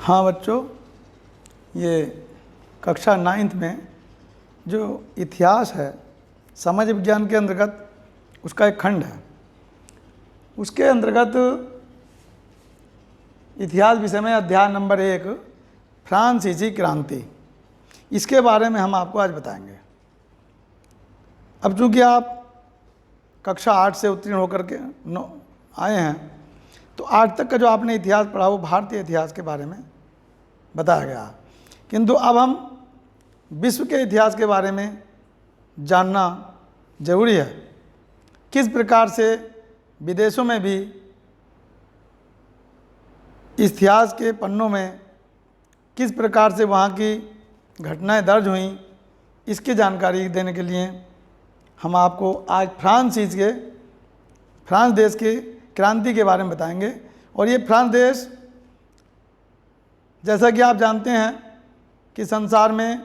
हाँ बच्चों, ये कक्षा 9th में जो इतिहास है समाज विज्ञान के अंतर्गत उसका एक खंड है। उसके अंतर्गत इतिहास विषय में अध्याय नंबर 1 फ्रांसीसी क्रांति, इसके बारे में हम आपको आज बताएंगे। अब चूँकि आप कक्षा 8 से उत्तीर्ण होकर के आए हैं, तो आज तक का जो आपने इतिहास पढ़ा वो भारतीय इतिहास के बारे में बताया गया, किंतु अब हम विश्व के इतिहास के बारे में जानना जरूरी है। किस प्रकार से विदेशों में भी इतिहास के पन्नों में किस प्रकार से वहाँ की घटनाएं दर्ज हुई, इसकी जानकारी देने के लिए हम आपको आज फ्रांस देश की क्रांति के बारे में बताएंगे। और ये फ्रांस देश, जैसा कि आप जानते हैं कि संसार में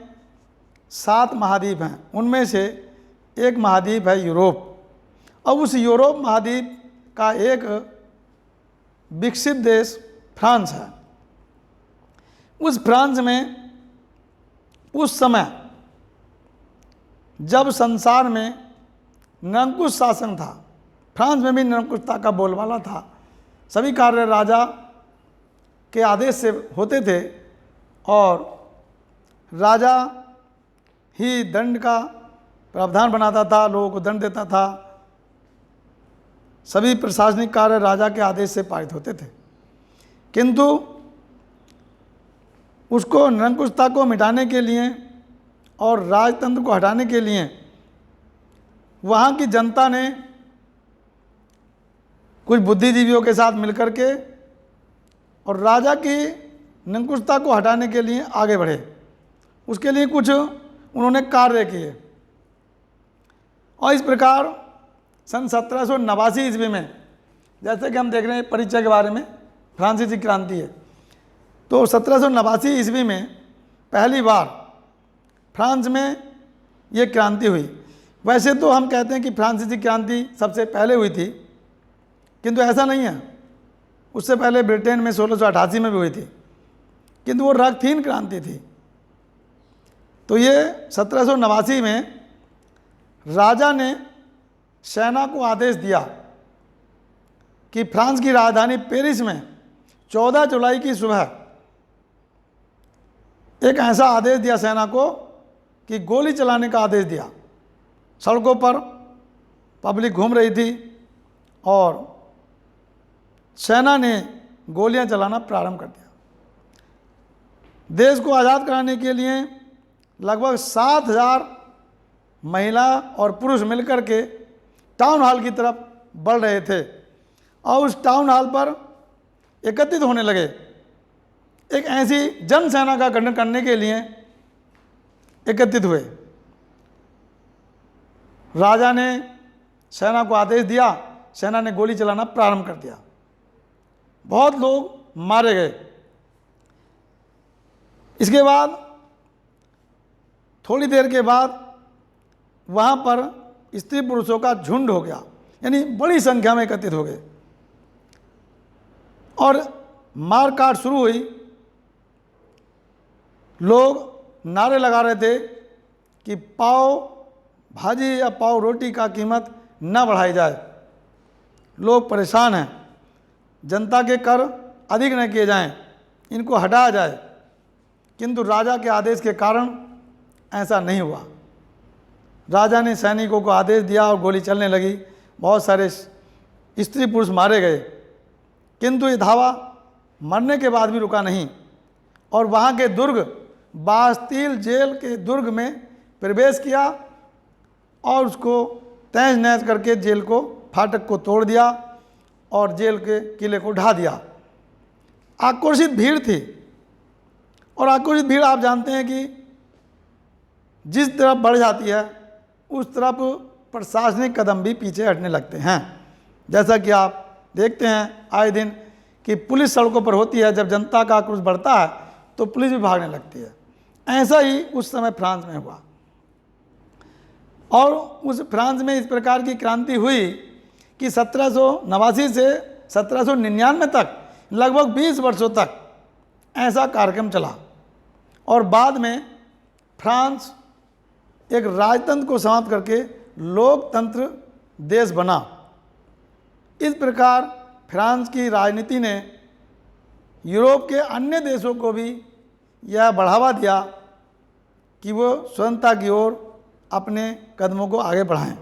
7 महाद्वीप हैं, उनमें से एक महाद्वीप है यूरोप। अब उस यूरोप महाद्वीप का एक विकसित देश फ्रांस है। उस फ्रांस में उस समय जब संसार में निरंकुश शासन था, फ्रांस में भी निरंकुशता का बोलबाला था। सभी कार्य राजा के आदेश से होते थे और राजा ही दंड का प्रावधान बनाता था, लोगों को दंड देता था। सभी प्रशासनिक कार्य राजा के आदेश से पारित होते थे, किंतु उसको निरंकुशता को मिटाने के लिए और राजतंत्र को हटाने के लिए वहाँ की जनता ने कुछ बुद्धिजीवियों के साथ मिलकर के और राजा की निरंकुशता को हटाने के लिए आगे बढ़े। उसके लिए कुछ उन्होंने कार्य किए और इस प्रकार सन 1789 ईस्वी में, जैसे कि हम देख रहे हैं परिचय के बारे में, फ्रांसीसी क्रांति है, तो 1789 ईस्वी में पहली बार फ्रांस में ये क्रांति हुई। वैसे तो हम कहते हैं कि फ्रांसीसी क्रांति सबसे पहले हुई थी, किंतु ऐसा नहीं है। उससे पहले ब्रिटेन में 1688 में भी हुई थी, किंतु वो रक्तहीन क्रांति थी। तो ये 1789 में राजा ने सेना को आदेश दिया कि फ्रांस की राजधानी पेरिस में 14 जुलाई की सुबह एक ऐसा आदेश दिया सेना को कि गोली चलाने का आदेश दिया। सड़कों पर पब्लिक घूम रही थी और सेना ने गोलियां चलाना प्रारंभ कर दिया। देश को आज़ाद कराने के लिए लगभग 7000 महिला और पुरुष मिलकर के टाउन हॉल की तरफ बढ़ रहे थे और उस टाउन हॉल पर एकत्रित होने लगे, एक ऐसी जन सेना का गठन करने के लिए एकत्रित हुए। राजा ने सेना को आदेश दिया, सेना ने गोली चलाना प्रारंभ कर दिया। बहुत लोग मारे गए। इसके बाद थोड़ी देर के बाद वहाँ पर स्त्री पुरुषों का झुंड हो गया, यानी बड़ी संख्या में एकत्रित हो गए और मारकाट शुरू हुई। लोग नारे लगा रहे थे कि पाव भाजी या पाव रोटी का कीमत न बढ़ाई जाए। लोग परेशान हैं, जनता के कर अधिक न किए जाएं, इनको हटाया जाए, किंतु राजा के आदेश के कारण ऐसा नहीं हुआ। राजा ने सैनिकों को आदेश दिया और गोली चलने लगी। बहुत सारे स्त्री पुरुष मारे गए, किंतु ये धावा मरने के बाद भी रुका नहीं और वहाँ के दुर्ग बास्तील जेल के दुर्ग में प्रवेश किया और उसको तहस नहस करके जेल को, फाटक को तोड़ दिया और जेल के किले को ढा दिया। आक्रोशित भीड़ थी और आक्रोशित भीड़ आप जानते हैं कि जिस तरफ बढ़ जाती है उस तरफ प्रशासनिक कदम भी पीछे हटने लगते हैं। जैसा कि आप देखते हैं आए दिन कि पुलिस सड़कों पर होती है, जब जनता का आक्रोश बढ़ता है तो पुलिस भी भागने लगती है। ऐसा ही उस समय फ्रांस में हुआ और उस फ्रांस में इस प्रकार की क्रांति हुई कि 1789 से 1799 तक लगभग 20 वर्षों तक ऐसा कार्यक्रम चला और बाद में फ्रांस एक राजतंत्र को समाप्त करके लोकतंत्र देश बना। इस प्रकार फ्रांस की राजनीति ने यूरोप के अन्य देशों को भी यह बढ़ावा दिया कि वो स्वतंत्रता की ओर अपने कदमों को आगे बढ़ाएं।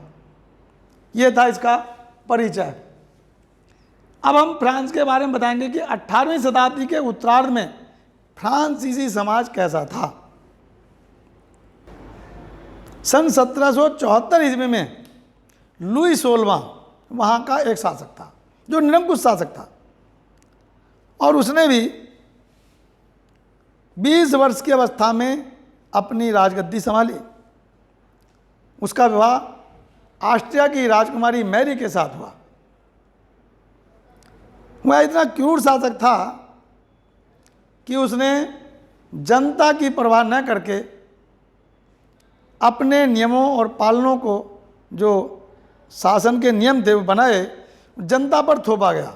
ये था इसका परिचय। अब हम फ्रांस के बारे में बताएंगे कि 18वीं शताब्दी के उत्तरार्ध में फ्रांसीसी समाज कैसा था। सन 1774 ईस्वी में लुई 16वां वहाँ का एक शासक था जो निरंकुश शासक था और उसने भी 20 वर्ष की अवस्था में अपनी राजगद्दी संभाली। उसका विवाह ऑस्ट्रिया की राजकुमारी मैरी के साथ हुआ। वह इतना क्रूर शासक था कि उसने जनता की परवाह न करके अपने नियमों और पालनों को, जो शासन के नियम थे वो बनाए, जनता पर थोपा गया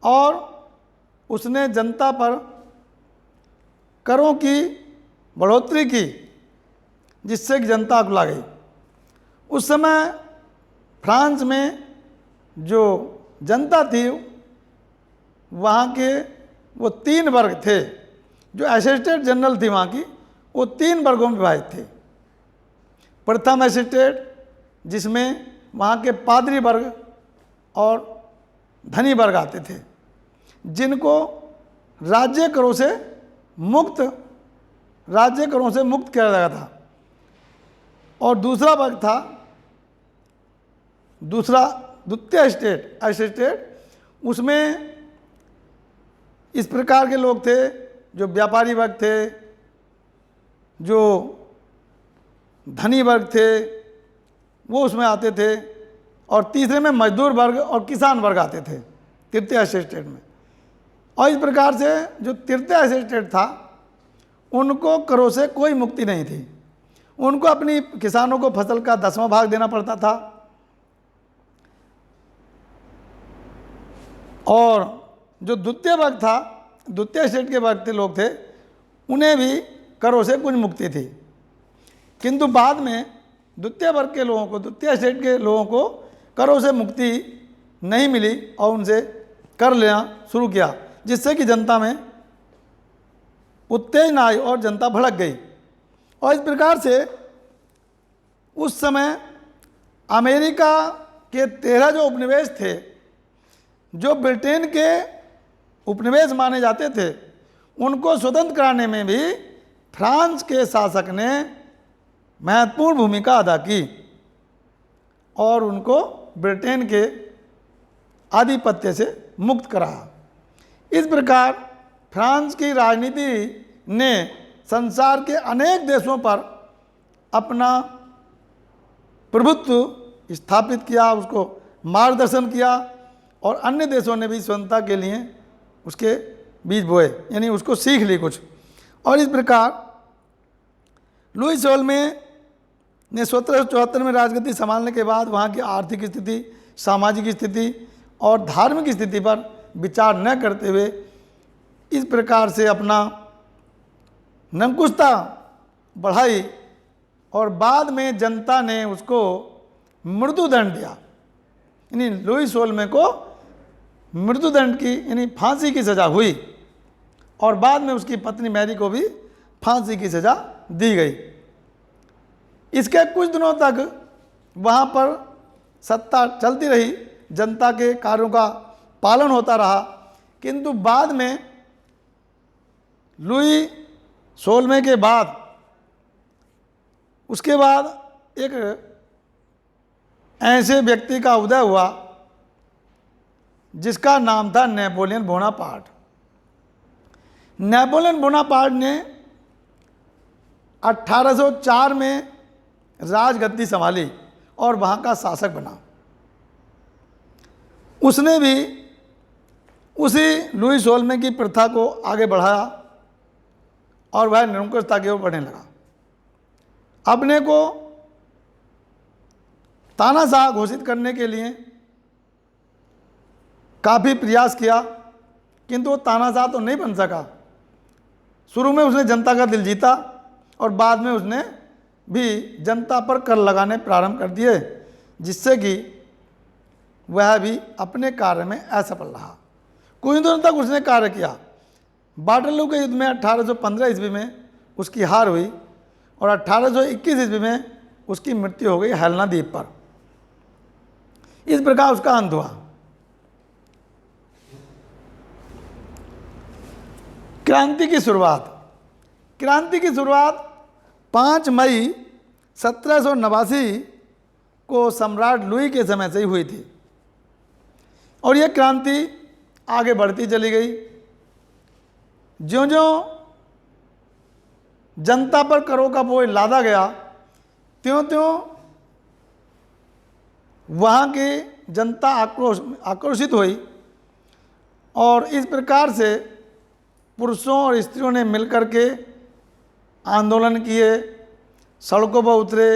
और उसने जनता पर करों की बढ़ोतरी की जिससे कि जनता अकुला गई। उस समय फ्रांस में जो जनता थी वहाँ के वो 3 वर्ग थे। जो असिस्टेंट जनरल थी वहाँ की, वो 3 वर्गों में विभाजित थे। प्रथम असिस्टेंट जिसमें वहाँ के पादरी वर्ग और धनी वर्ग आते थे, जिनको राज्य करों से मुक्त किया गया था। और दूसरा वर्ग था द्वितीय असिस्टेंट। उसमें इस प्रकार के लोग थे जो व्यापारी वर्ग थे, जो धनी वर्ग थे, वो उसमें आते थे। और तीसरे में मजदूर वर्ग और किसान वर्ग आते थे तृतीय असिस्टेंट में। और इस प्रकार से जो तृतीय असिस्टेंट था उनको करों से कोई मुक्ति नहीं थी। उनको अपनी किसानों को फसल का 10वां भाग देना पड़ता था और जो द्वितीय वर्ग था, द्वितीय स्टेट के वर्ग के लोग थे, उन्हें भी करों से कुछ मुक्ति थी। किंतु बाद में द्वितीय वर्ग के लोगों को, द्वितीय स्टेट के लोगों को करों से मुक्ति नहीं मिली और उनसे कर लेना शुरू किया, जिससे कि जनता में उत्तेजना आई और जनता भड़क गई। और इस प्रकार से उस समय अमेरिका के 13 जो उपनिवेश थे, जो ब्रिटेन के उपनिवेश माने जाते थे, उनको स्वतंत्र कराने में भी फ्रांस के शासक ने महत्वपूर्ण भूमिका अदा की और उनको ब्रिटेन के आधिपत्य से मुक्त कराया। इस प्रकार फ्रांस की राजनीति ने संसार के अनेक देशों पर अपना प्रभुत्व स्थापित किया, उसको मार्गदर्शन किया और अन्य देशों ने भी स्वतंत्रता के लिए उसके बीज बोए, यानी उसको सीख ली कुछ। और इस प्रकार लुई 16वें ने 1774 में राजगद्दी संभालने के बाद वहाँ की आर्थिक स्थिति, सामाजिक स्थिति और धार्मिक स्थिति पर विचार न करते हुए इस प्रकार से अपना निरंकुशता बढ़ाई और बाद में जनता ने उसको मृत्युदंड दिया। यानी लुई 16वें को मृत्युदंड की, यानी फांसी की सज़ा हुई और बाद में उसकी पत्नी मैरी को भी फांसी की सज़ा दी गई। इसके कुछ दिनों तक वहाँ पर सत्ता चलती रही, जनता के कार्यों का पालन होता रहा। किंतु बाद में लुई 16वें के बाद, उसके बाद एक ऐसे व्यक्ति का उदय हुआ जिसका नाम था नेपोलियन बोनापार्ट। नेपोलियन बोनापार्ट ने 1804 में राजगद्दी संभाली और वहाँ का शासक बना। उसने भी उसी लुई 16वें की प्रथा को आगे बढ़ाया और वह निरंकुशता की ओर बढ़ने लगा। अपने को तानाशाह घोषित करने के लिए काफ़ी प्रयास किया किंतु वो तानाशाह तो नहीं बन सका। शुरू में उसने जनता का दिल जीता और बाद में उसने भी जनता पर कर लगाने प्रारंभ कर दिए, जिससे कि वह भी अपने कार्य में असफल रहा। कुछ दिनों तक उसने कार्य किया। वाटरलू के युद्ध में 1815 ईस्वी में उसकी हार हुई और 1821 ईस्वी में उसकी मृत्यु हो गई हेलेना द्वीप पर। इस प्रकार उसका अंत हुआ। क्रांति की शुरुआत 5 मई 1789 को सम्राट लुई के समय से ही हुई थी और यह क्रांति आगे बढ़ती चली गई। ज्यों-ज्यों जनता पर करों का बोझ लादा गया, त्यों-त्यों वहाँ की जनता आक्रोशित हुई और इस प्रकार से पुरुषों और स्त्रियों ने मिलकर के आंदोलन किए, सड़कों पर उतरे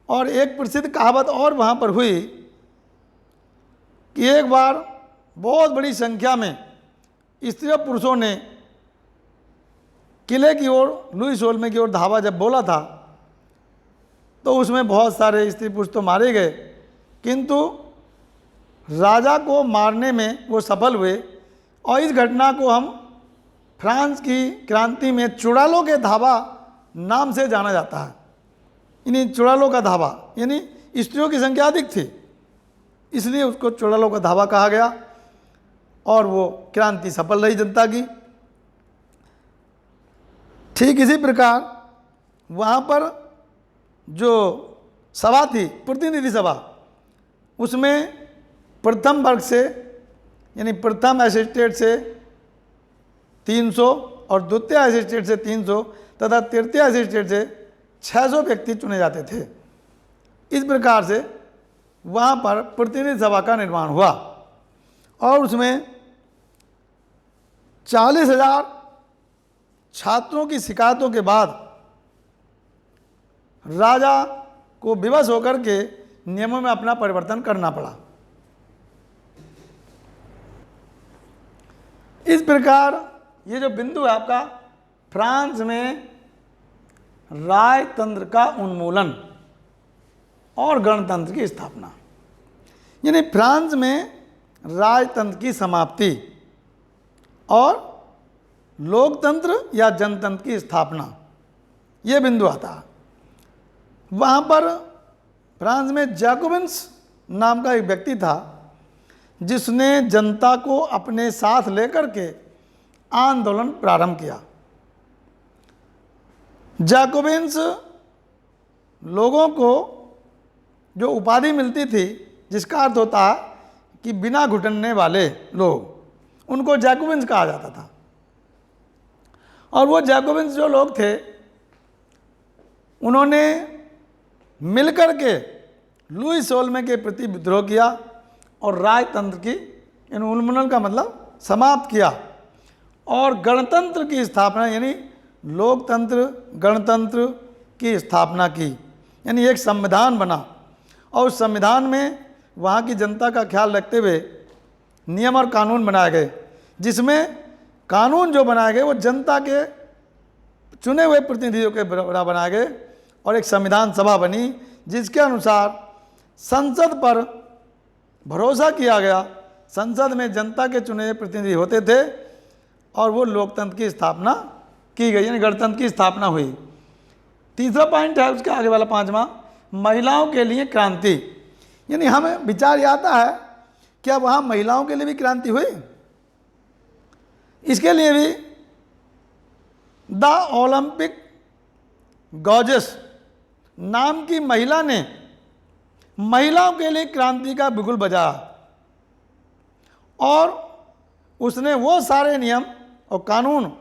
और एक प्रसिद्ध कहावत और वहाँ पर हुई कि एक बार बहुत बड़ी संख्या में स्त्रियों पुरुषों ने किले की ओर, लुई सोलमे की ओर धावा जब बोला था तो उसमें बहुत सारे स्त्री पुरुष तो मारे गए, किंतु राजा को मारने में वो सफल हुए। और इस घटना को हम फ्रांस की क्रांति में चुड़ालों के धावा नाम से जाना जाता है। यानी चुड़ालों का धावा, यानी स्त्रियों की संख्या अधिक थी, इसलिए उसको चुड़ालों का धावा कहा गया और वो क्रांति सफल रही जनता की। ठीक इसी प्रकार वहाँ पर जो सभा थी, प्रतिनिधि सभा, उसमें प्रथम वर्ग से यानी प्रथम असिस्टेंट से 300 और द्वितीय असिस्टेंट से 300 तथा तृतीय असिस्टेंट से 600 व्यक्ति चुने जाते थे। इस प्रकार से वहाँ पर प्रतिनिधि सभा का निर्माण हुआ और उसमें 40,000 छात्रों की शिकायतों के बाद राजा को विवश होकर के नियमों में अपना परिवर्तन करना पड़ा। इस प्रकार ये जो बिंदु है आपका, फ्रांस में राजतंत्र का उन्मूलन और गणतंत्र की स्थापना, यानी फ्रांस में राजतंत्र की समाप्ति और लोकतंत्र या जनतंत्र की स्थापना, ये बिंदु आता है। वहाँ पर फ्रांस में जैकोबिन्स नाम का एक व्यक्ति था जिसने जनता को अपने साथ लेकर के आंदोलन प्रारंभ किया। जैकोबिन्स लोगों को जो उपाधि मिलती थी, जिसका अर्थ होता है कि बिना घुटनने वाले लोग, उनको जैकोबिन्स कहा जाता था। और वो जैकोबिन्स जो लोग थे, उन्होंने मिलकर के लुई सोलमे के प्रति विद्रोह किया और राजतंत्र की उन्मूलन का मतलब समाप्त किया और गणतंत्र की स्थापना यानी लोकतंत्र गणतंत्र की स्थापना की। यानी एक संविधान बना और उस संविधान में वहाँ की जनता का ख्याल रखते हुए नियम और कानून बनाए गए, जिसमें कानून जो बनाए गए वो जनता के चुने हुए प्रतिनिधियों के बराबर बनाए गए और एक संविधान सभा बनी जिसके अनुसार संसद पर भरोसा किया गया। संसद में जनता के चुने हुए प्रतिनिधि होते थे और वो लोकतंत्र की स्थापना की गई, यानी गणतंत्र की स्थापना हुई। तीसरा पॉइंट है उसके आगे वाला 5वां, महिलाओं के लिए क्रांति। यानी हमें विचार आता है क्या वहाँ महिलाओं के लिए भी क्रांति हुई? इसके लिए भी द ओलंपिक गॉजेस नाम की महिला ने महिलाओं के लिए क्रांति का बिगुल बजाया और उसने वो सारे नियम और कानून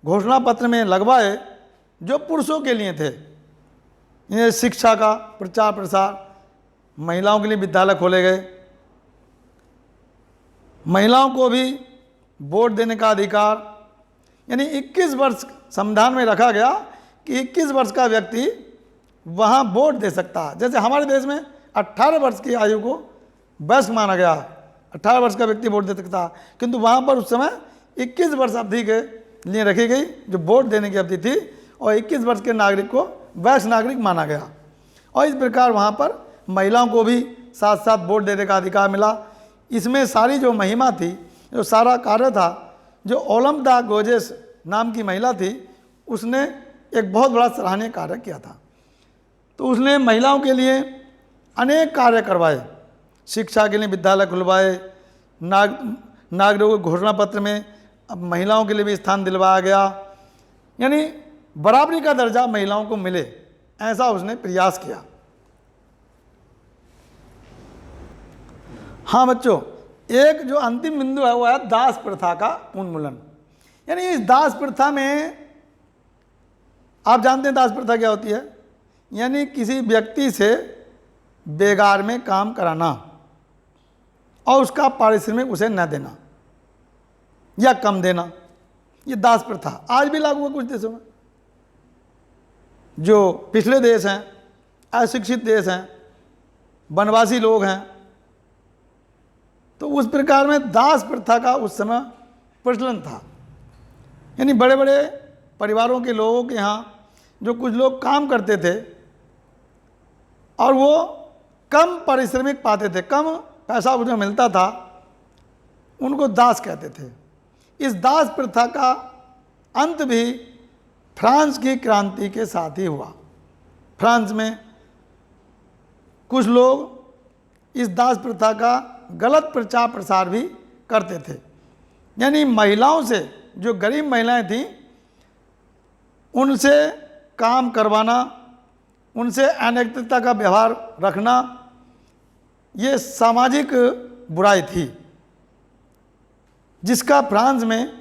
घोषणा पत्र में लगवाए जो पुरुषों के लिए थे। ये शिक्षा का प्रचार प्रसार, महिलाओं के लिए विद्यालय खोले गए, महिलाओं को भी वोट देने का अधिकार, यानी 21 वर्ष संविधान में रखा गया कि 21 वर्ष का व्यक्ति वहाँ वोट दे सकता है। जैसे हमारे देश में 18 वर्ष की आयु को वयस्क माना गया, 18 वर्ष का व्यक्ति वोट दे सकता, किंतु वहाँ पर उस समय 21 वर्ष अवधि के लिए रखी गई जो वोट देने की अवधि थी, और 21 वर्ष के नागरिक को वैश्य नागरिक माना गया। और इस प्रकार वहाँ पर महिलाओं को भी साथ साथ वोट देने का अधिकार मिला। इसमें सारी जो महिमा थी, जो सारा कार्य था, जो ओलंदा गोजेस नाम की महिला थी, उसने एक बहुत बड़ा सराहनीय कार्य किया था। तो उसने महिलाओं के लिए अनेक कार्य करवाए, शिक्षा के लिए विद्यालय खुलवाए, नागरिकों के घोषणा पत्र में अब महिलाओं के लिए भी स्थान दिलवाया गया, यानी बराबरी का दर्जा महिलाओं को मिले, ऐसा उसने प्रयास किया। हाँ बच्चों, एक जो अंतिम बिंदु है वो है दास प्रथा का उन्मूलन। यानी इस दास प्रथा में आप जानते हैं दास प्रथा क्या होती है, यानी किसी व्यक्ति से बेगार में काम कराना और उसका पारिश्रमिक उसे न देना या कम देना, ये दास प्रथा आज भी लागू है कुछ देशों में। जो पिछले देश हैं, अशिक्षित देश हैं, वनवासी लोग हैं, तो उस प्रकार में दास प्रथा का उस समय प्रचलन था। यानी बड़े बड़े परिवारों के लोगों के यहाँ जो कुछ लोग काम करते थे और वो कम पारिश्रमिक पाते थे, कम पैसा उन्हें मिलता था, उनको दास कहते थे। इस दास प्रथा का अंत भी फ्रांस की क्रांति के साथ ही हुआ। फ्रांस में कुछ लोग इस दास प्रथा का गलत प्रचार प्रसार भी करते थे। यानी महिलाओं से, जो गरीब महिलाएं थीं, उनसे काम करवाना, उनसे अनैतिकता का व्यवहार रखना, ये सामाजिक बुराई थी जिसका फ्रांस में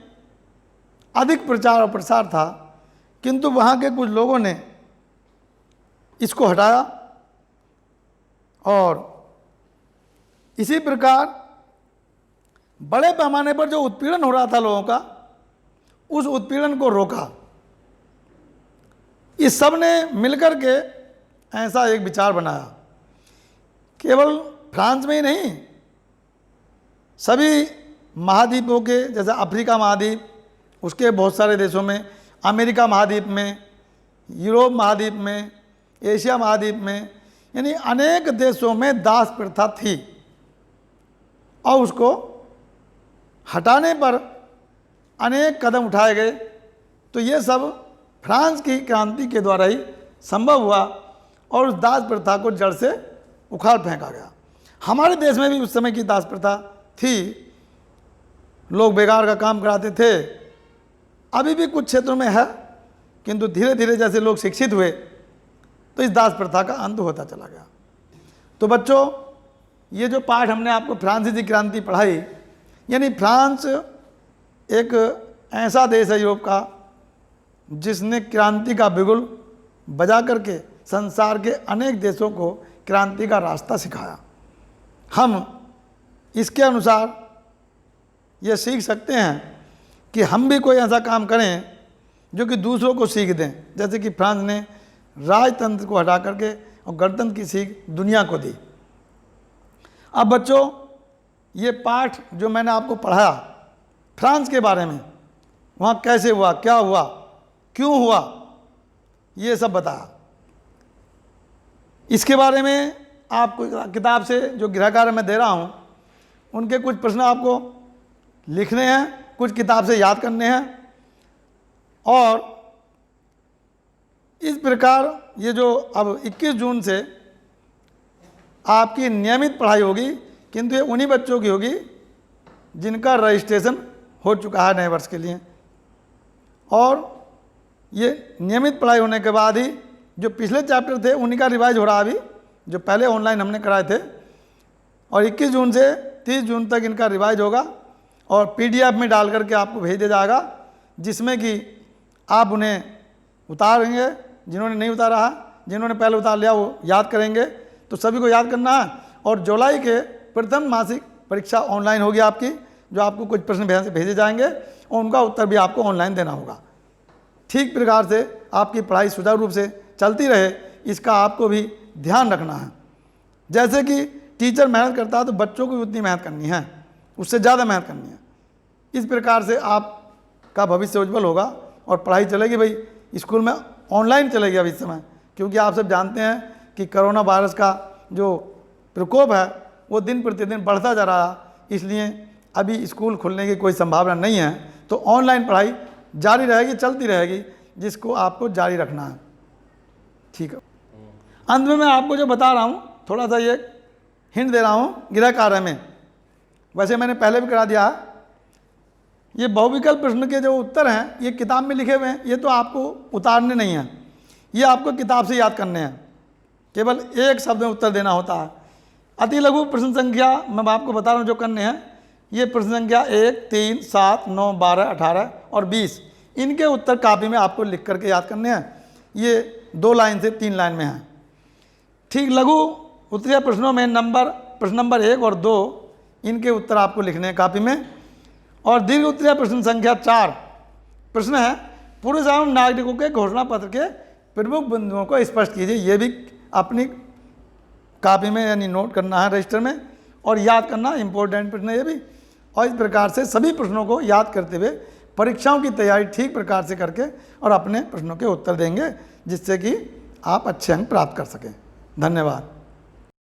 अधिक प्रचार और प्रसार था। किंतु वहाँ के कुछ लोगों ने इसको हटाया और इसी प्रकार बड़े पैमाने पर जो उत्पीड़न हो रहा था लोगों का, उस उत्पीड़न को रोका। इस सब ने मिलकर के ऐसा एक विचार बनाया। केवल फ्रांस में ही नहीं, सभी महाद्वीपों के, जैसे अफ्रीका महाद्वीप, उसके बहुत सारे देशों में, अमेरिका महाद्वीप में, यूरोप महाद्वीप में, एशिया महाद्वीप में, यानी अनेक देशों में दास प्रथा थी और उसको हटाने पर अनेक कदम उठाए गए। तो ये सब फ्रांस की क्रांति के द्वारा ही संभव हुआ और उस दास प्रथा को जड़ से उखाड़ फेंका गया। हमारे देश में भी उस समय की दास प्रथा थी, लोग बेगार का काम कराते थे, अभी भी कुछ क्षेत्रों में है, किंतु धीरे धीरे जैसे लोग शिक्षित हुए तो इस दास प्रथा का अंत होता चला गया। तो बच्चों, ये जो पाठ हमने आपको फ्रांसीसी क्रांति पढ़ाई, यानी फ्रांस एक ऐसा देश है यूरोप का जिसने क्रांति का बिगुल बजा करके संसार के अनेक देशों को क्रांति का रास्ता सिखाया। हम इसके अनुसार ये सीख सकते हैं कि हम भी कोई ऐसा काम करें जो कि दूसरों को सीख दें, जैसे कि फ्रांस ने राजतंत्र को हटा करके और गणतंत्र की सीख दुनिया को दी। अब बच्चों, ये पाठ जो मैंने आपको पढ़ाया फ्रांस के बारे में, वहाँ कैसे हुआ, क्या हुआ, क्यों हुआ, ये सब बताया। इसके बारे में आपको किताब से जो गृह कार्य मैं दे रहा हूँ, उनके कुछ प्रश्न आपको लिखने हैं, कुछ किताब से याद करने हैं। और इस प्रकार ये जो अब 21 जून से आपकी नियमित पढ़ाई होगी, किंतु ये उन्हीं बच्चों की होगी जिनका रजिस्ट्रेशन हो चुका है नए वर्ष के लिए। और ये नियमित पढ़ाई होने के बाद ही जो पिछले चैप्टर थे उन्हीं का रिवाइज हो रहा अभी, जो पहले ऑनलाइन हमने कराए थे। और 21 जून से 30 जून तक इनका रिवाइज होगा और PDF में डाल करके आपको भेज दिया जाएगा, जिसमें कि आप उन्हें उतारेंगे, जिन्होंने नहीं उतारा है, जिन्होंने पहले उतार लिया वो याद करेंगे। तो सभी को याद करना है। और जुलाई के प्रथम मासिक परीक्षा ऑनलाइन होगी आपकी, जो आपको कुछ प्रश्न भेजे जाएंगे और उनका उत्तर भी आपको ऑनलाइन देना होगा। ठीक प्रकार से आपकी पढ़ाई सुचारू रूप से चलती रहे, इसका आपको भी ध्यान रखना है। जैसे कि टीचर मेहनत करता है तो बच्चों को भी उतनी मेहनत करनी है। उससे ज़्यादा मेहनत करनी है। इस प्रकार से आपका भविष्य उज्जवल होगा और पढ़ाई चलेगी। भाई स्कूल में ऑनलाइन चलेगी अभी इस समय, क्योंकि आप सब जानते हैं कि कोरोना वायरस का जो प्रकोप है वो दिन प्रतिदिन बढ़ता जा रहा है, इसलिए अभी स्कूल खुलने की कोई संभावना नहीं है। तो ऑनलाइन पढ़ाई जारी रहेगी, चलती रहेगी, जिसको आपको जारी रखना है। ठीक है। अंत में मैं आपको जो बता रहा हूँ, थोड़ा सा ये हिंट दे रहा हूँ गृह कार्य में। वैसे मैंने पहले भी करा दिया है। ये बहुविकल्प प्रश्न के जो उत्तर हैं ये किताब में लिखे हुए हैं, ये तो आपको उतारने नहीं हैं, ये आपको किताब से याद करने हैं। केवल एक शब्द में उत्तर देना होता है। अति लघु प्रश्न संख्या मैं आपको बता रहा हूँ जो करने हैं, ये प्रश्न संख्या 1, 3, 7, 9, 12, 18 और 20, इनके उत्तर कॉपी में आपको लिख करके याद करने हैं। ये 2 लाइन से 3 लाइन में हैं। ठीक, लघु उत्तरीय प्रश्नों में प्रश्न नंबर 1 और 2 इनके उत्तर आपको लिखने हैं कॉपी में। और दीर्घ उत्तरीय प्रश्न संख्या 4 प्रश्न है, पुरुष एवं नागरिकों के घोषणा पत्र के प्रमुख बिंदुओं को स्पष्ट कीजिए। ये भी अपनी कॉपी में यानी नोट करना है रजिस्टर में, और याद करना इंपॉर्टेंट प्रश्न है ये भी। और इस प्रकार से सभी प्रश्नों को याद करते हुए परीक्षाओं की तैयारी ठीक प्रकार से करके और अपने प्रश्नों के उत्तर देंगे, जिससे कि आप अच्छे अंक प्राप्त कर सकें। धन्यवाद।